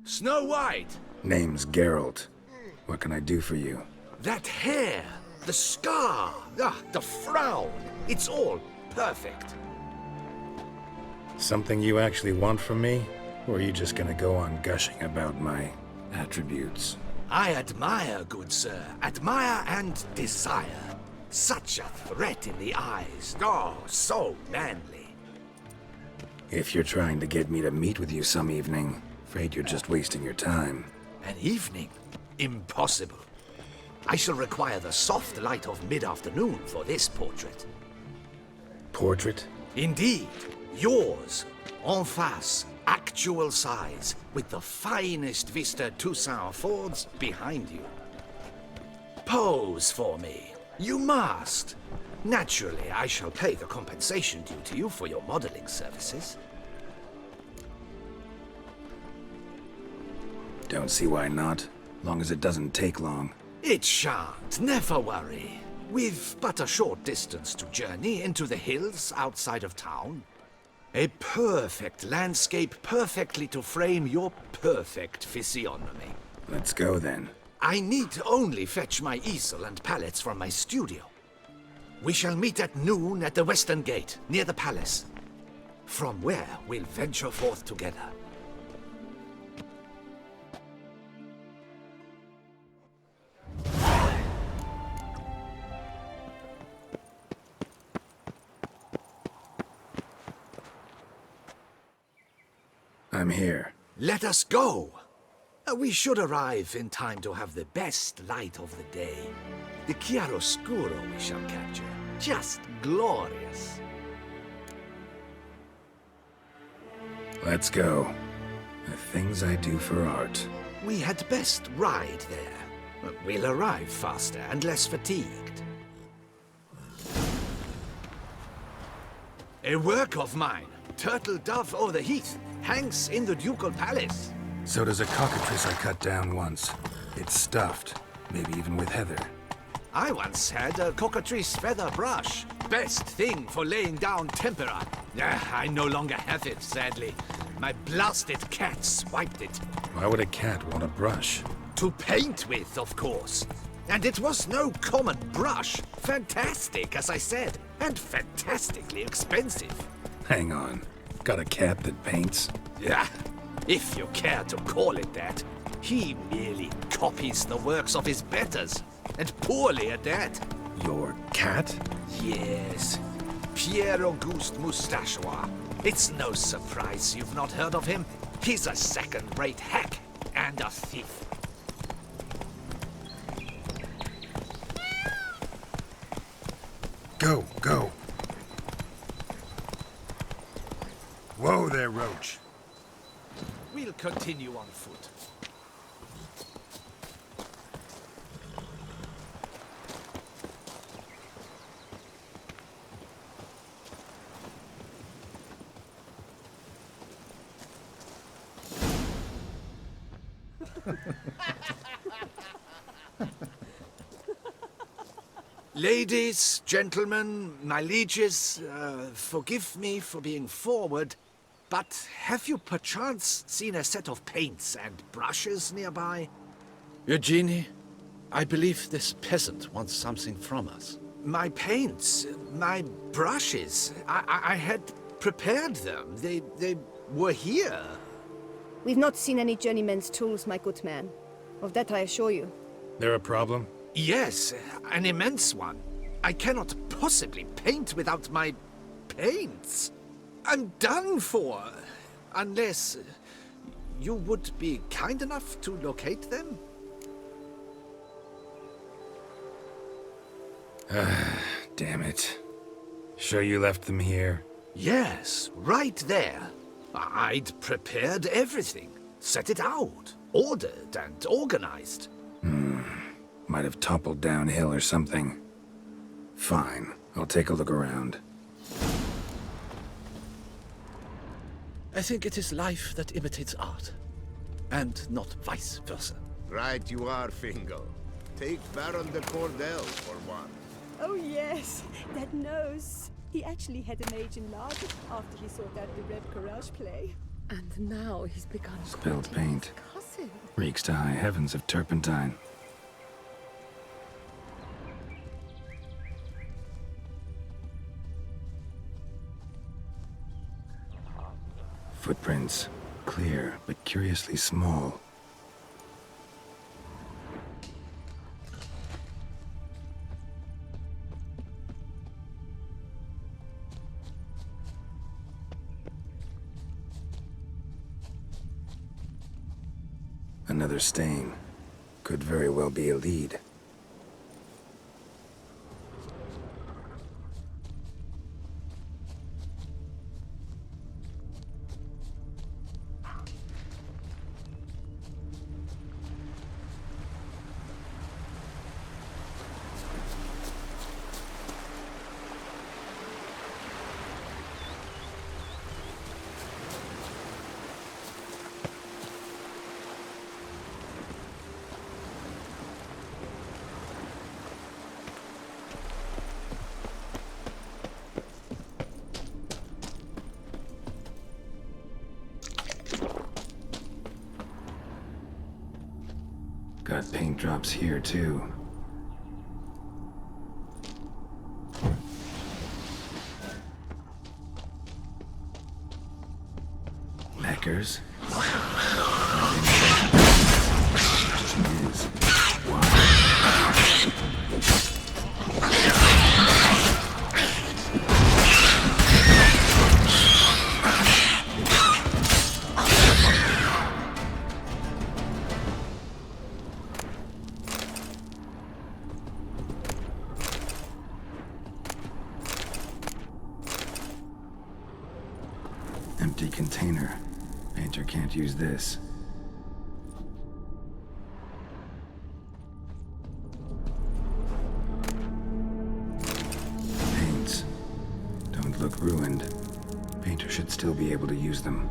Snow White! Name's Geralt. What can I do for you? That hair! The scar! The frown! It's all perfect. Something you actually want from me? Or are you just gonna go on gushing about my attributes? I admire, good sir. Admire and desire. Such a threat in the eyes. Oh, so manly. If you're trying to get me to meet with you some evening, afraid you're just wasting your time. An evening? Impossible. I shall require the soft light of mid-afternoon for this portrait. Portrait? Indeed. Yours. En face. Actual size. With the finest vista Toussaint affords behind you. Pose for me. You must. Naturally, I shall pay the compensation due to you for your modeling services. Don't see why not. Long as it doesn't take long. It shan't, never worry. We've but a short distance to journey into the hills outside of town. A perfect landscape perfectly to frame your perfect physiognomy. Let's go then. I need only fetch my easel and palettes from my studio. We shall meet at noon at the western gate, near the palace. From where we'll venture forth together. I'm here. Let us go! We should arrive in time to have the best light of the day. The chiaroscuro we shall capture. Just glorious. Let's go. The things I do for art. We had best ride there. We'll arrive faster and less fatigued. A work of mine, Turtle Dove o'er the Heath, hangs in the ducal palace. So does a cockatrice I cut down once. It's stuffed, maybe even with heather. I once had a cockatrice feather brush. Best thing for laying down tempera. I no longer have it, sadly. My blasted cat swiped it. Why would a cat want a brush? To paint with, of course. And it was no common brush. Fantastic, as I said, and fantastically expensive. Hang on. Got a cat that paints? Yeah, if you care to call it that. He merely copies the works of his betters, and poorly at that. Your cat? Yes, Pierre-Auguste Moustachois. It's no surprise you've not heard of him. He's a second-rate hack and a thief. Go, go. Whoa there, Roach. We'll continue on foot. Ladies, gentlemen, my lieges, forgive me for being forward, but have you perchance seen a set of paints and brushes nearby? Eugenie, I believe this peasant wants something from us. My paints, my brushes, I had prepared them. They were here. We've not seen any journeyman's tools, my good man. Of that I assure you. There a problem? Yes, an immense one. I cannot possibly paint without my paints. I'm done for. Unless you would be kind enough to locate them? Damn it. Sure you left them here? Yes, right there. I'd prepared everything. Set it out. Ordered and organized. Might have toppled downhill or something. Fine, I'll take a look around. I think it is life that imitates art. And not vice versa. Right you are, Fingal. Take Baron de Cordel for one. Oh yes, that nose. He actually had an age enlarged after he saw that the Red Courage play. And now he's begun Spilled paint. nothing. Reeks to high heavens of turpentine. Footprints. Clear, but curiously small. Another stain. Could very well be a lead. Got paint drops here, too. Knackers? Question is, why? Empty container. Painter can't use this. Paints. Don't look ruined. Painter should still be able to use them.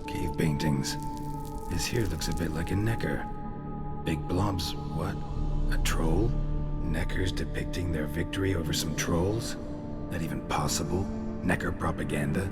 Cave paintings. This here looks a bit like a necker. Big blobs. What? A troll? Neckers depicting their victory over some trolls? That even possible? Necker propaganda?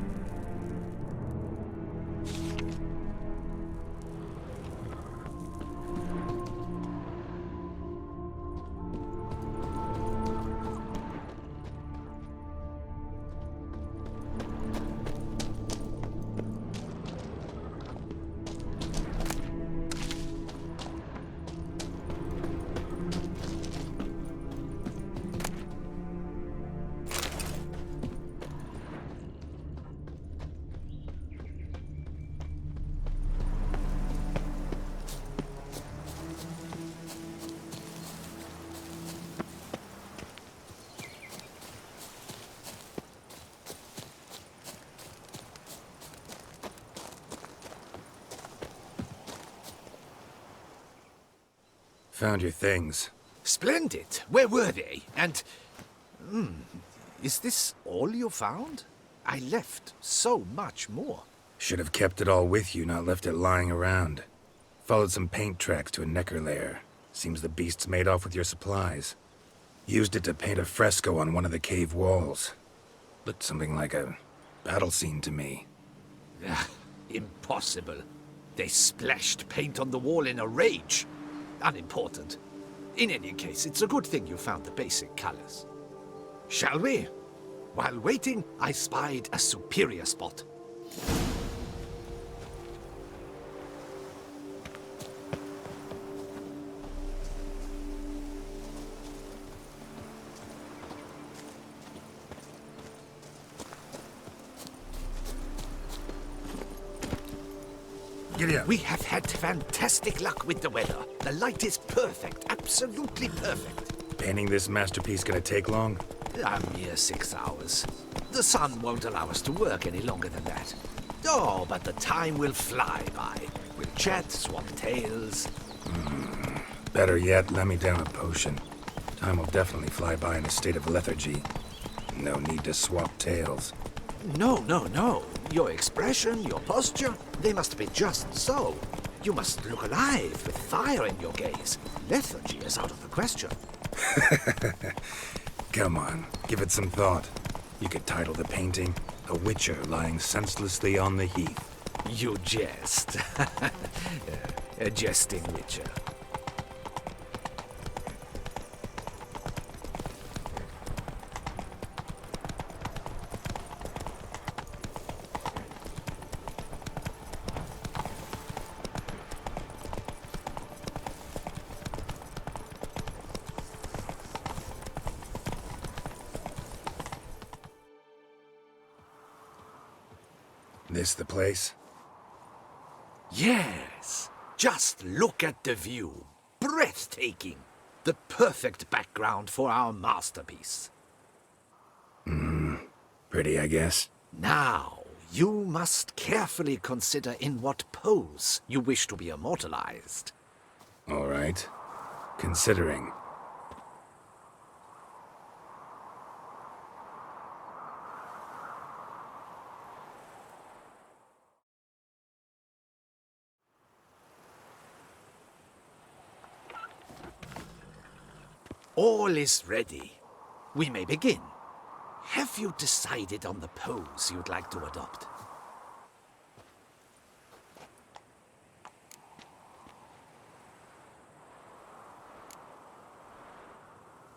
Found your things. Splendid. Where were they? And... is this all you found? I left so much more. Should have kept it all with you, not left it lying around. Followed some paint tracks to a necker lair. Seems the beast's made off with your supplies. Used it to paint a fresco on one of the cave walls. Looked something like a battle scene to me. Impossible. They splashed paint on the wall in a rage. Unimportant. In any case, it's a good thing you found the basic colors. Shall we? While waiting, I spied a superior spot. Giddy up. We have had fantastic luck with the weather. The light is perfect, absolutely perfect. Painting this masterpiece gonna take long? A mere 6 hours. The sun won't allow us to work any longer than that. Oh, but the time will fly by. We'll chat, swap tales. Better yet, let me down a potion. Time will definitely fly by in a state of lethargy. No need to swap tales. No, no, no. Your expression, your posture, they must be just so. You must look alive with fire in your gaze. Lethargy is out of the question. Come on, give it some thought. You could title the painting, A Witcher Lying Senselessly on the Heath. You jest. A jesting witcher. This the place? Yes. Just look at the view. Breathtaking. The perfect background for our masterpiece. Pretty, I guess. Now, you must carefully consider in what pose you wish to be immortalized. All right. Considering. All is ready. We may begin. Have you decided on the pose you'd like to adopt?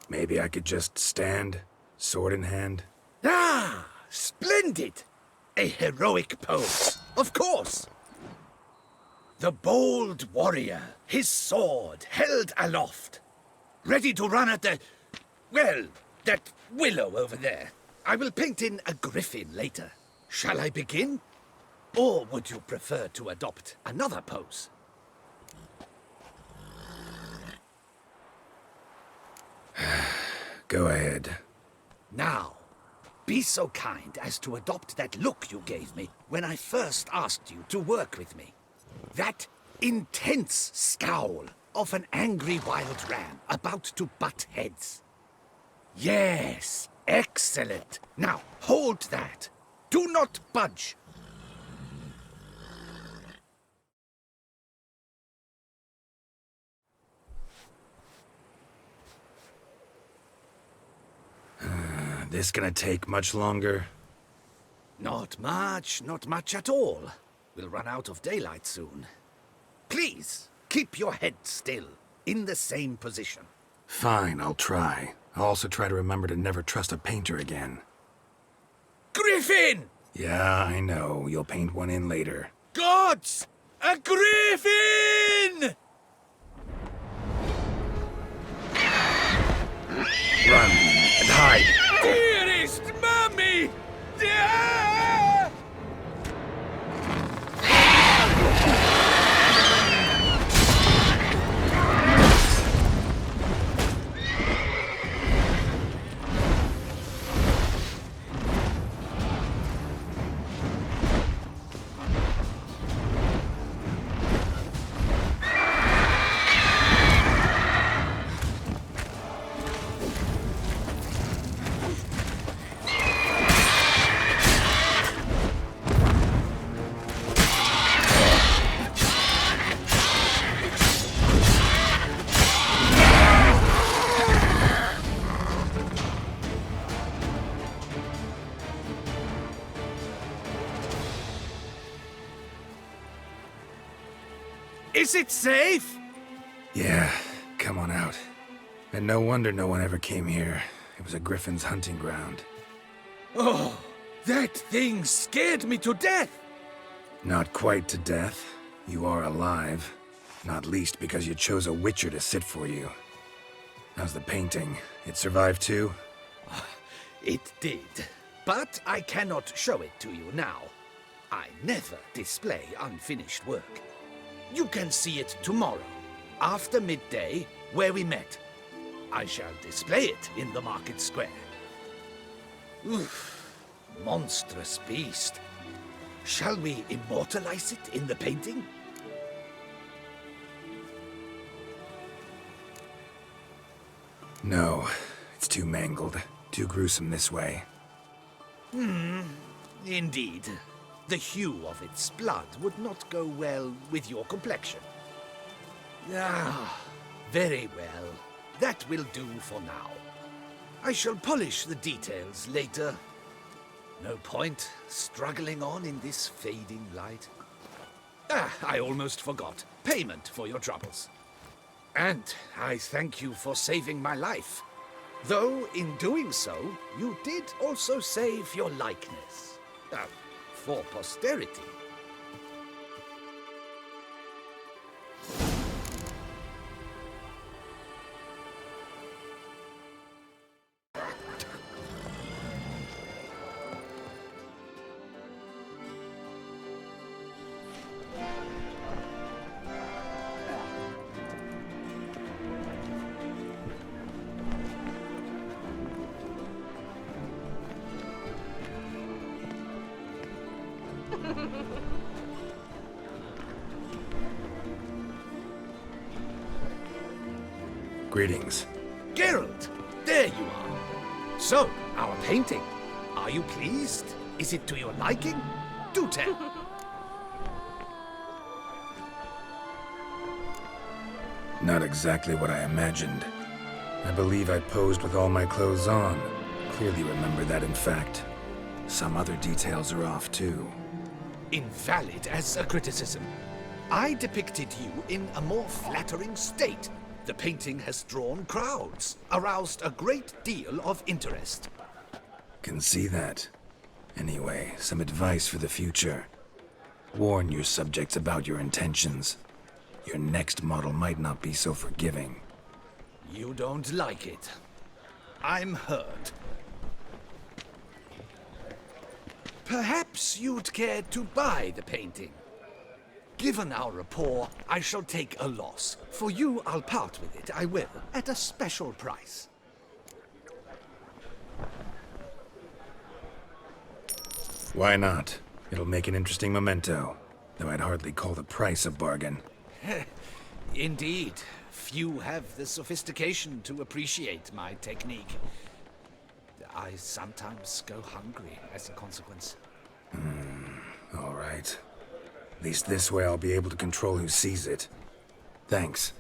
Maybe I could just stand, sword in hand. Ah, splendid! A heroic pose, of course. The bold warrior, his sword held aloft, ready to run at that willow over there. I will paint in a griffin later. Shall I begin? Or would you prefer to adopt another pose? Go ahead. Now, be so kind as to adopt that look you gave me when I first asked you to work with me. That intense scowl of an angry wild ram about to butt heads. Yes, excellent. Now, hold that. Do not budge. This gonna take much longer? Not much at all. We'll run out of daylight soon. Please, keep your head still, in the same position. Fine, I'll try. I'll also try to remember to never trust a painter again. Griffin! Yeah, I know. You'll paint one in later. Gods! A griffin! Run and hide! Dearest Mummy! Ah! Is it safe? Yeah, come on out. And no wonder no one ever came here. It was a griffin's hunting ground. Oh, that thing scared me to death. Not quite to death. You are alive. Not least because you chose a witcher to sit for you. How's the painting? It survived too? It did. But I cannot show it to you now. I never display unfinished work. You can see it tomorrow, after midday, where we met. I shall display it in the market square. Oof, monstrous beast. Shall we immortalize it in the painting? No, it's too mangled. Too gruesome this way. Indeed. The hue of its blood would not go well with your complexion. Ah, very well. That will do for now. I shall polish the details later. No point struggling on in this fading light. Ah, I almost forgot. Payment for your troubles. And I thank you for saving my life. Though, in doing so, you did also save your likeness. For posterity. Greetings. Geralt, there you are. So, our painting. Are you pleased? Is it to your liking? Do tell. Not exactly what I imagined. I believe I posed with all my clothes on. Clearly remember that, in fact. Some other details are off, too. Invalid as a criticism. I depicted you in a more flattering state. The painting has drawn crowds, aroused a great deal of interest. Can see that. Anyway, some advice for the future. Warn your subjects about your intentions. Your next model might not be so forgiving. You don't like it. I'm hurt. Perhaps you'd care to buy the painting. Given our rapport, I shall take a loss. For you, I'll part with it, I will, at a special price. Why not? It'll make an interesting memento, though I'd hardly call the price a bargain. Indeed, few have the sophistication to appreciate my technique. I sometimes go hungry as a consequence. All right. At least this way I'll be able to control who sees it. Thanks.